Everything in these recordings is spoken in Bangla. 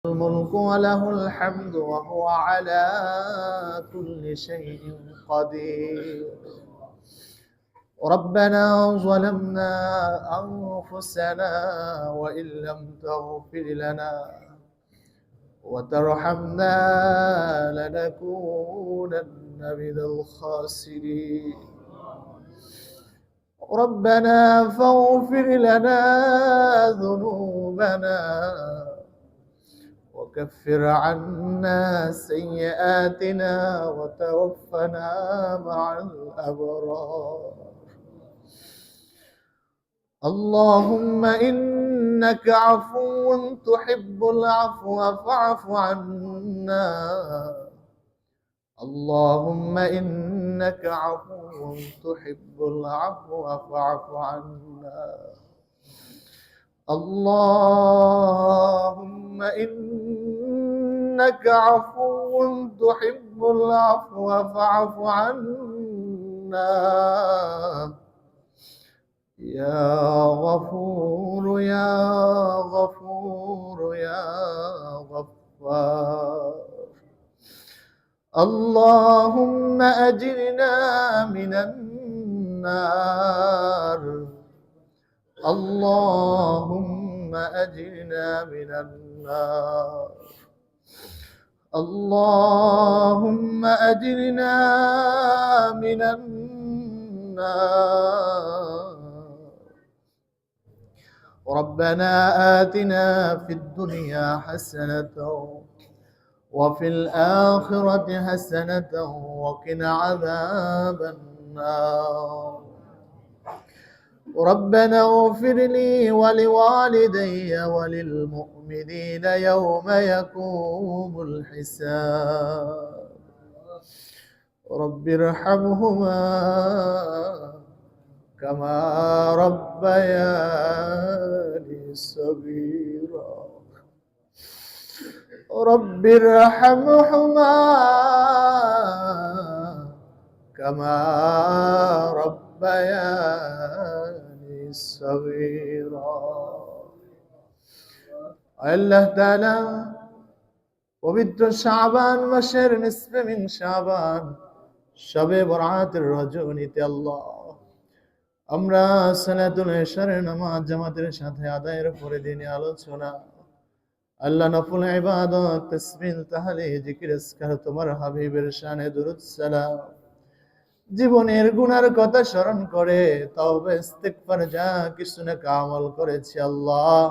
الملك وله الحمد وهو على كل شيء قدير. ربنا ظلمنا أنفسنا وإن لم تغفر لنا وترحمنا لنكونن من الخاسرين. ربنا فاغفر لنا ذنوبنا وكفر عنا سيئاتنا وتوفنا مع الأبرار. اللهم إنك عفو تحب العفو فاعف عنا. اللهم إنك عفو تحب العفو فاعف عنا. اللهم إنك عفو تحب العفو فاعف عنا. يا غفور يا غفور يا غفار. اللهم أجرنا من النار. اللهم أجرنا من النار. اللهم أجرنا من النار. ربنا آتنا في الدنيا حسنة وفي الآخرة حسنة وقنا عذاب النار. ربنا اغفر لي ولوالدي وللمؤمنين يوم يقوم الحساب. رب ارحمهما كما ربياني صغيرا. رب ارحمهما كما ربياني صغيرا. আল্লাহ তাআলা পবিত্র শাবান মাসের নিসফে মিন শাবান শবে বরাতের রজনীতে আল্লাহ আমরা সালাতুল ইশার নামাজ জামাতের সাথে আদায়ের পরে দিনে আলোচনা আল্লাহ নফল ইবাদত তাসবিহ তাহলিল জিকির আজকার তোমার হাবিবের শানে দুরূদ সালাম জীবনের গুনার কথা স্মরণ করে তওবা ইস্তিগফার যা কিছু নেক আমল করেছি আল্লাহ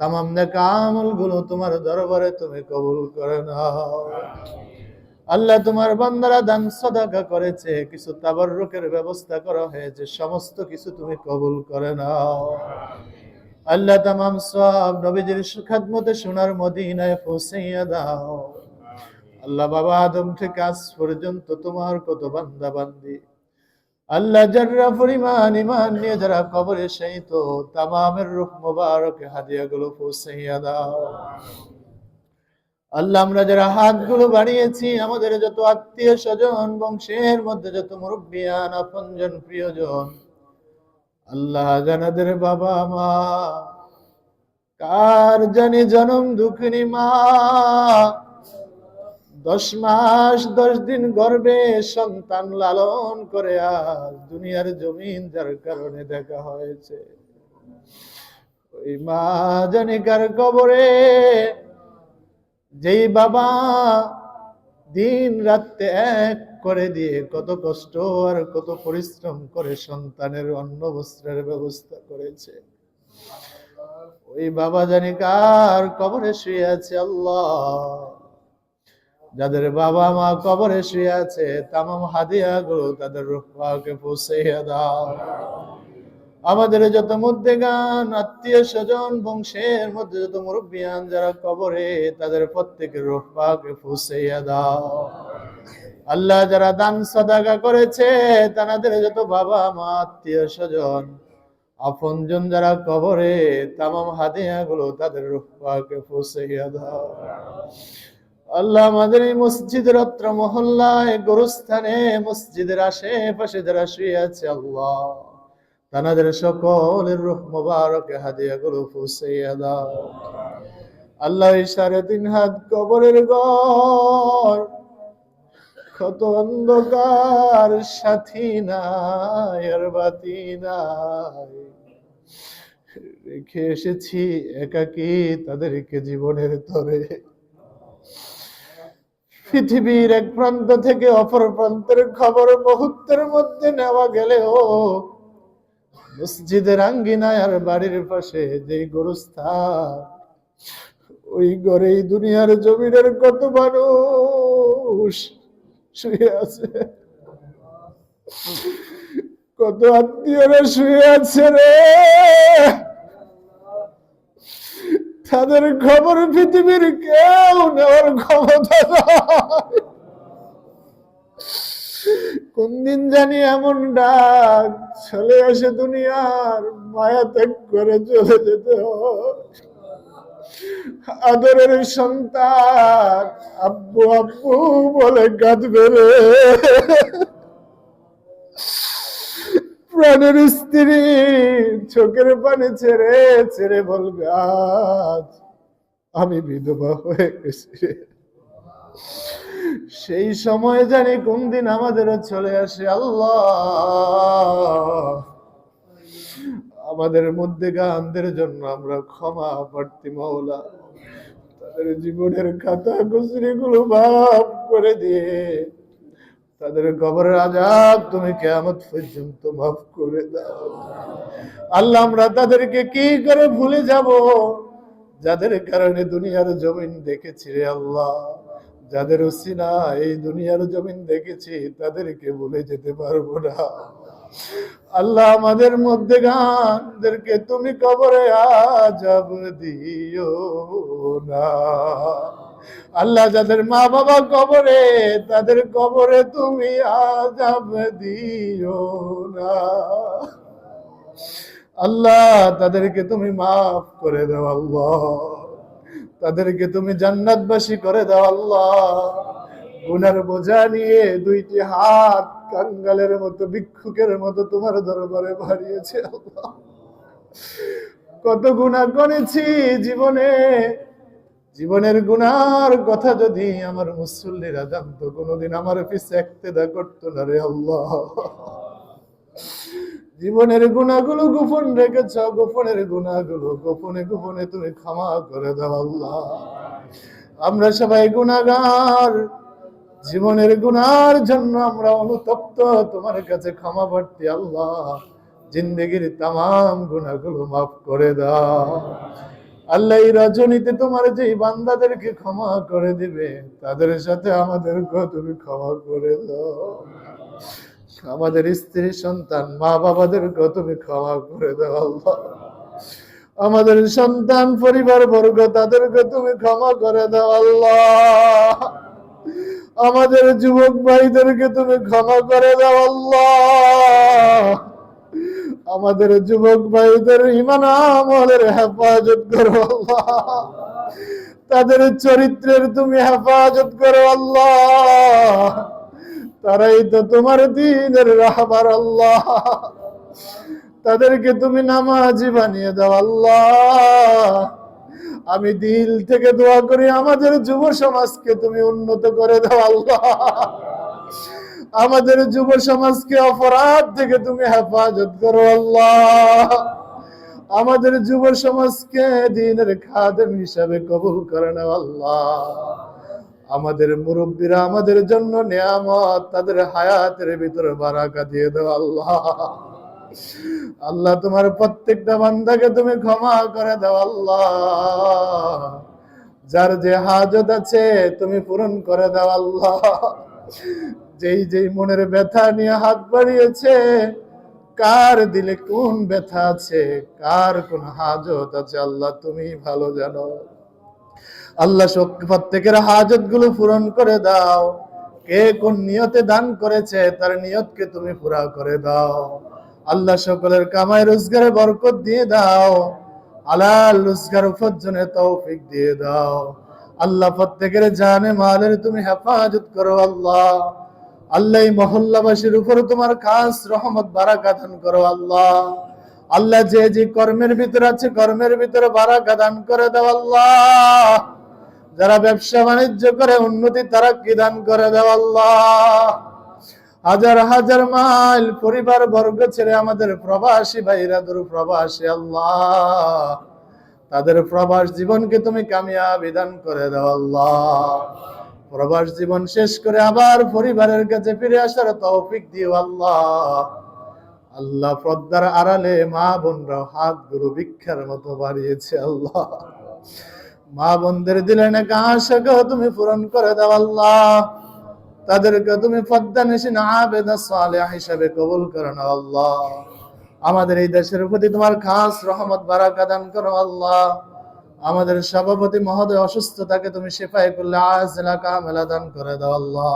तमाम নেক আমলগুলো তোমার দরবারে তুমি কবুল করে নাও। আল্লাহ তোমার বান্দারা দান সাদাকা করেছে, কিছু তাবাররুকের ব্যবস্থা করা হয়েছে, সমস্ত কিছু তুমি কবুল করে নাও। আল্লাহ तमाम সওয়াব নবীজির খিদমতে সোনার মদিনায় পৌঁছাইয়া দাও। আল্লাহ বাবা আদম থেকে আজ পর্যন্ত তোমার কত বান্দা বান্দি আল্লাহ যারা পরিমাণ ঈমান নিয়ে যারা কবরে শহীদ তামামের রূহ মুবারক হাদিয়াগুলো পৌঁছাইয়া দাও। আল্লাহ আমরা যারা হাতগুলো বাড়িয়েছি আমাদের যত আত্মীয় স্বজন বংশের মধ্যে যত মুরব্বিয়ান আপনজন প্রিয়জন আল্লাহ জানাদের বাবা মা কার জানি জনম দুঃখিনী মা 10 মাস 10 দিন গর্ভে সন্তান লালন করে আজ দুনিয়ার জমিন যার কারণে দেখা হয়েছে ওই মা জানি কার কবরে যেই বাবা দিন রাত এক করে দিয়ে কত কষ্ট আর কত পরিশ্রম করে সন্তানের অন্ন বস্ত্রের ব্যবস্থা করেছে ওই বাবা জানি কার কবরে শুয়ে আছে আল্লাহ যাদের বাবা মা কবরে শুয়ে আছে তামাম হাদিয়াগুলো তাদের রূহ পাকে পৌঁছাইয়া দাও। আমাদের যত মুদ্দেগান আত্মীয় স্বজন বংশের মধ্যে যত মুরব্বিয়ান যারা কবরে তাদের প্রত্যেকের রূহ পাকে পৌঁছাইয়া দাও। আল্লাহ যারা দান সাদাকা করেছে তাদের যত বাবা মা আত্মীয় স্বজন আপনজন যারা কবরে তামাম হাদিয়াগুলো তাদের রূহ পাকে পৌঁছাইয়া দাও। আল্লাহ আমাদের এই মসজিদের অত্র মহল্লায় গোরস্থানে মসজিদের আশেপাশে যারা শুয়ে আছে আল্লাহ তাদের সকলের রূহ মুবারক হাদিয়াগুলো পৌঁছাইয়া দাও। আল্লাহ এই 3.5 হাত কবরের ঘর, কত অন্ধকার, সাথী নাই আর বাতি নাই, রেখে এসেছি একাকী তাদেরকে জীবনের তরে। পৃথিবীর এক প্রান্ত থেকে অপর প্রান্তের খবর মুহূর্তের মধ্যে নেওয়া গেলেও মসজিদের আঙ্গিনায় আর বাড়ির পাশে যে গোরস্থান, ওই ঘরেই দুনিয়ার জমিনের কত মানুষ শুয়ে আছে, কত আত্মীয়রা শুয়ে আছে রে, তাদের খবর পৃথিবীর কেউ নেওয়ার ক্ষমতা নাই। কোন দিন জানি এমন ডাক চলে আসে, দুনিয়ার মায়া ত্যাগ করে চলে যেতে হয়। আদরের সন্তান আব্বু আব্বু বলে কাঁদবে রে, প্রাণের স্ত্রী চোখের পানি ছেড়ে ছেড়ে বলবে আজ আমি বিধবা হয়ে গেছি। সেই সময় জানি কোন দিন আমাদেরও চলে আসে। আল্লাহ আমাদের মধ্যে গানদের জন্য আমরা ক্ষমা প্রার্থী মাওলা, তাদের জীবনের খাতা গুলো মাফ করে দিয়ে তাদের কবরের আযাব তুমি কিয়ামত পর্যন্ত মাফ করে দাও। আল্লাহ আমরা তাদেরকে কি করে ভুলে যাব, যাদের কারণে দুনিয়ার জমিন দেখেছি রে আল্লাহ, যাদের উসিলা এই দুনিয়ার জমিন দেখেছি, তাদেরকে ভুলে যেতে পারবো না। আল্লাহ আমাদের মধ্যে গানদেরকে তুমি কবরে আযাব দিও না। আল্লাহ যাদের মা বাবা কবরে, তাদের কবরে তুমি আযাব দিও না। আল্লাহ তাদেরকে তুমি মাফ করে দাও আল্লাহ, তাদেরকে তুমি জান্নাতবাসী করে দাও আল্লাহ। গুনার বোঝা নিয়ে দুইটি হাত কাঙ্গালের মতো, ভিক্ষুকের মতো তোমার দরবারে বাড়িয়েছে আল্লাহ। কত গুনাহ করেছি জীবনে, জীবনের গুনার কথা যদি আমার মুসল্লিরা জানতো, কোনোদিন আমার পিছে ইক্তেদা করতো না রে আল্লাহ। জীবনের গুনাহগুলো গোপন রেখেছ, গোপনের গুনাহগুলো গোপনে গোপনে তুমি ক্ষমা করে দাও আল্লাহ। আমরা সবাই গুনাহগার, জীবনের গুনার জন্য আমরা অনুতপ্ত, তোমার কাছে ক্ষমা প্রার্থী আল্লাহ। জিন্দেগির তামাম গুনাহগুলো মাফ করে দাও আল্লাহ। এই রজনীতে তোমার যে বান্দাদেরকে ক্ষমা করে দিবে, তাদের সাথে আমাদেরকেও তুমি ক্ষমা করে দাও। আমাদের স্ত্রী সন্তান মা বাবাদেরকেও তুমি ক্ষমা করে দাও আল্লাহ। আমাদের সন্তান পরিবার বর্গ তাদেরকে তুমি ক্ষমা করে দাও আল্লাহ। আমাদের যুবক ভাইদেরকে তুমি ক্ষমা করে দাও আল্লাহ। আমাদের যুবক ভাইদের ঈমান আমলের হেফাজত করো আল্লাহ, তাদের চরিত্রের তুমি হেফাজত করো আল্লাহ। তারাই তো তোমার দ্বীনের রাহবার আল্লাহ, তাদেরকে তুমি নামাজি বানিয়ে দাও আল্লাহ। আমি দিল থেকে দোয়া করি আমাদের যুব সমাজকে তুমি উন্নত করে দাও আল্লাহ। আমাদের যুব সমাজকে অপরাধ থেকে তুমি হেফাজত করো আল্লাহ। আমাদের যুব সমাজকে দ্বীনের খাদেম হিসাবে কবুল করে নাও আল্লাহ। আমাদের মুরব্বীরা আমাদের জন্য নিয়ামত, তাদের হায়াতের ভিতরে বারাকা দিয়ে দাও আল্লাহ। আল্লাহ তোমার প্রত্যেকটা বান্দাকে তুমি ক্ষমা করে দাও আল্লাহ। যার যে হাজত আছে তুমি পূরণ করে দাও আল্লাহ। যেই যেই মনের ব্যথা নিয়ে হাত বাড়িয়েছে, কার দিলে কোন ব্যথা আছে, কার কোন হাজত আছে, আল্লাহ তুমি ভালো জানো। আল্লাহ প্রত্যেকের হাজত গুলো পূরণ করে দাও। কে কোন নিয়তে দান করেছে তার নিয়তকে তুমি পুরা করে দাও আল্লাহ। সকলের কামাই রোজগারে বরকত দিয়ে দাও, হালাল রোজগার উপার্জনের তৌফিক দিয়ে দাও আল্লাহ। প্রত্যেকের জানে মালের তুমি হেফাজত করো আল্লাহ। আল্লাহ এই মহল্লাবাসীর উপর তোমার খাস রহমত বারাকা দান করো আল্লাহ। আল্লাহ যে যে কর্মের ভিতরে আছে কর্মের ভিতরে বারাকা দান করে দাও আল্লাহ। যারা ব্যবসা বাণিজ্য করে উন্নতি তারাক্কি দান করে দাও আল্লাহ। হাজার হাজার মাইল পরিবার বর্গ ছেড়ে আমাদের প্রবাসী ভাইরা দূর প্রবাসী আল্লাহ, তাদের প্রবাস জীবনকে তুমি কামিয়াবি দান করে দাও আল্লাহ। প্রবাস জীবন শেষ করে আবার পরিবারের কাছে ফিরে আসার তৌফিক দিও আল্লাহ। আল্লাহ পর্দার আড়ালে মা বোনরা হাতগুলো ভিক্ষার মতো বাড়িয়েছে আল্লাহ। মা বোনদের দিলে না আশাকে তুমি পূরণ করে দাও আল্লাহ। তাদেরকে তুমি পদ্মানিসিন আবেদা সালেহা হিসাবে কবুল করে নাও আল্লাহ। আমাদের এই দেশের প্রতি তোমার খাস রহমত বারাকা দান করো আল্লাহ। আমাদের সভাপতি মহোদয় অসুস্থতাকে তুমি শিফায়ে কুল্লি আজলা কামিলা দান করে দাও আল্লাহ।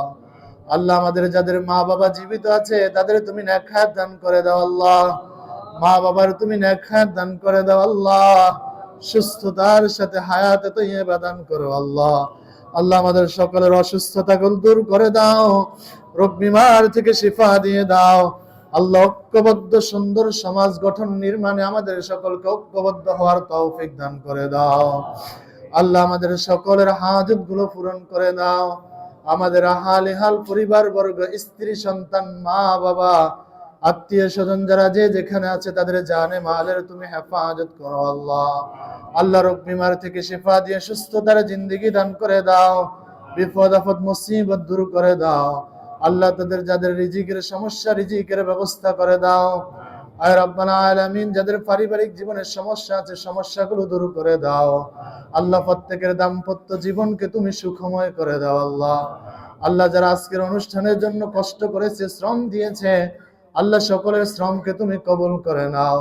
আল্লাহ আমাদের যাদের মা বাবা জীবিত আছে তাদের তুমি নেক হায়াত দান করে দাও আল্লাহ। মা বাবার তুমি নেক হায়াত দান করে দাও আল্লাহ। সুস্থতার সাথে হায়াতে তৈয়বা দান করো আল্লাহ। আল্লাহ আমাদের সকলের অসুস্থতাগুলো দূর করে দাও, রোগ বিমার থেকে শিফা দিয়ে দাও আল্লাহ। ঐক্যবদ্ধ সুন্দর সমাজ গঠন নির্মাণে আমাদের সকলকে ঐক্যবদ্ধ হওয়ার তৌফিক দান করে দাও আল্লাহ। আমাদের সকলের হাজত গুলো পূরণ করে দাও। আমাদের আহালে হাল পরিবার বর্গ, স্ত্রী সন্তান, মা বাবা, আত্মীয় স্বজন যারা যে যেখানে আছে তাদের জানে মালের তুমি হেফাজত করো আল্লাহ। আল্লাহ রোগ বিমার থেকে শিফা দিয়ে সুস্থতার জিন্দেগি দান করে দাও। বিপদ আপদ মুসিবত দূর করে দাও আল্লাহ। তাদের যাদের রিজিকের সমস্যা রিজিকের ব্যবস্থা করে দাও আয় রব্বানা আলামিন। যাদের পারিবারিক জীবনের সমস্যা আছে সমস্যাগুলো দূর করে দাও আল্লাহ। প্রত্যেকের দাম্পত্য জীবনকে তুমি সুখময় করে দাও আল্লাহ। আল্লাহ যারা আজকের অনুষ্ঠানের জন্য কষ্ট করেছে শ্রম দিয়েছে আল্লাহ সকলের শ্রমকে তুমি কবুল করে নাও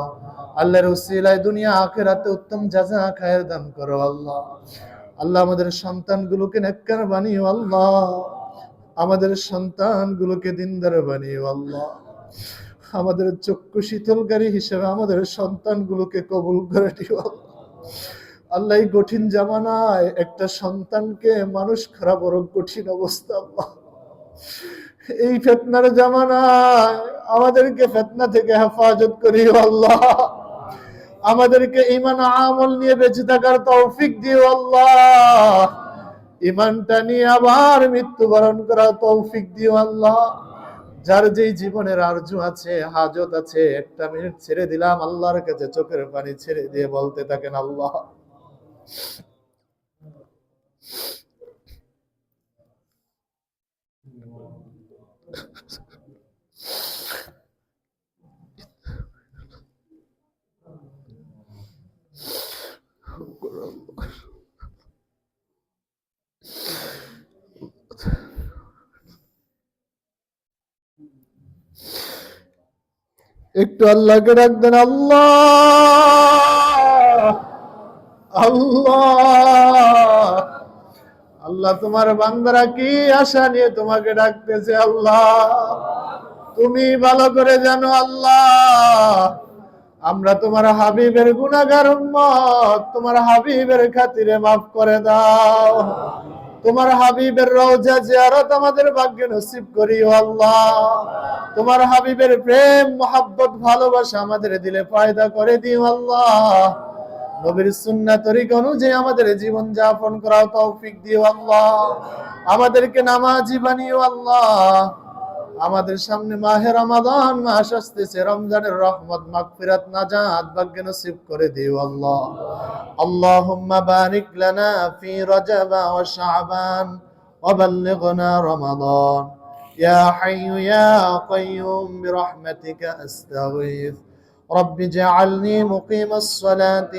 আল্লাহর উসিলায় দুনিয়া আখিরাতে উত্তম জাযা খায়ের দান করো আল্লাহ। আল্লাহ আমাদের সন্তানগুলোকে নেককার বানিও আল্লাহ। আমাদের সন্তানগুলোকে দিনদার বানিও আল্লাহ। আমাদের চক্ষু শীতলকারী হিসেবে আমাদের সন্তানগুলোকে কবুল করে দিও আল্লাহ। এই কঠিন জামানায় একটা সন্তানকে মানুষ খারাপ বড় কঠিন অবস্থা আল্লাহ। এই ফিতনার জামানায় আমাদেরকে ফিতনা থেকে হেফাজত করিও আল্লাহ। আমাদেরকে ঈমান আমল নিয়ে বেঁচে থাকার তৌফিক দিও আল্লাহ। ঈমানটা নিয়ে আবার মৃত্যুবরণ করার তৌফিক দিও আল্লাহ। যার যেই জীবনের আরজু আছে হাজত আছে একটা মিনিট ছেড়ে দিলাম আল্লাহর কাছে চোখের পানি ছেড়ে দিয়ে বলতে থাকেন আল্লাহ। একটু আল্লাহকে ডাক দেন আল্লাহ আল্লাহ আল্লাহ। তোমার বান্দারা কি আশা নিয়ে তোমাকে ডাকতেছে আল্লাহ তুমি ভালো করে জানো আল্লাহ। আমরা তোমার হাবিবের গুনাহগার উম্মত, তোমার হাবিবের খাতিরে মাফ করে দাও। তোমার হাবিবের রওজা জিয়ারত আমাদের ভাগ্যে নসিব করিও আল্লাহ। তোমার হাবিবের প্রেম মোহাব্বত ভালোবাসা আমাদের দিলে পয়দা করে দিও আল্লাহ। নবীর সুন্নাহ তরিকা অনুযায়ী আমাদের জীবন যাপন করার তৌফিক দিও আল্লাহ। আমাদেরকে নামাজি বানিও আল্লাহ। আমাদের সামনে মাহে রমাদান মাস আসতেছে, রমজানের রহমত মাগফিরাত নাজাত ভাগ্য নসিব করে দিও আল্লাহ। আল্লাহুম্মা বারিক লানা ফি রজব ওয়া শাবান ওয়া বাল্লিগনা রমাদান ইয়া হাইয়্যু ইয়া কাইয়্যুম বিরহমাতিকা আস্তাগীথ رب اجعلني مقيم الصلاة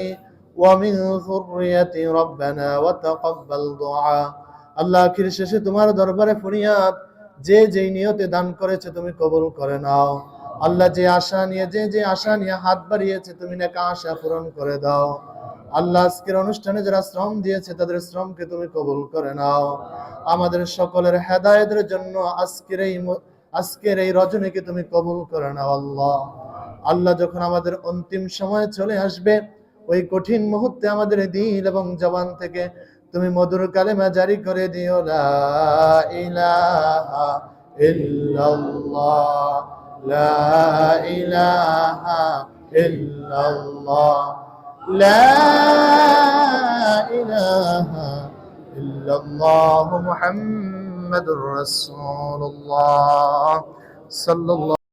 ومن ذريتي ربنا وتقبل دعاء আল্লাহ। আখির শেষে তোমার দরবারে ফরিয়াদ, যে যেই নিয়তে দান করেছে তুমি কবুল করে নাও আল্লাহ। যে আশা নিয়ে যে আশা নিয়ে হাত বাড়িয়েছে তুমি নেক আশা পূরণ করে দাও আল্লাহ। আজকের অনুষ্ঠানে যারা শ্রম দিয়েছে তাদের শ্রমকে তুমি কবুল করে নাও। আমাদের সকলের হেদায়েতের জন্য আজকের এই রজনীকে তুমি কবুল করে নাও আল্লাহ। আল্লাহ যখন আমাদের অন্তিম সময় চলে আসবে ওই কঠিন মুহূর্তে আমাদের দিল এবং জবান থেকে তুমি মধুর কালেমা জারি করে দিও লা ইলাহা ইল্লাল্লাহ লা ইলাহা ইল্লাল্লাহ, লা ইলাহা ইল্লাল্লাহু মুহাম্মাদুর রাসূলুল্লাহ সাল্লাল্লাহু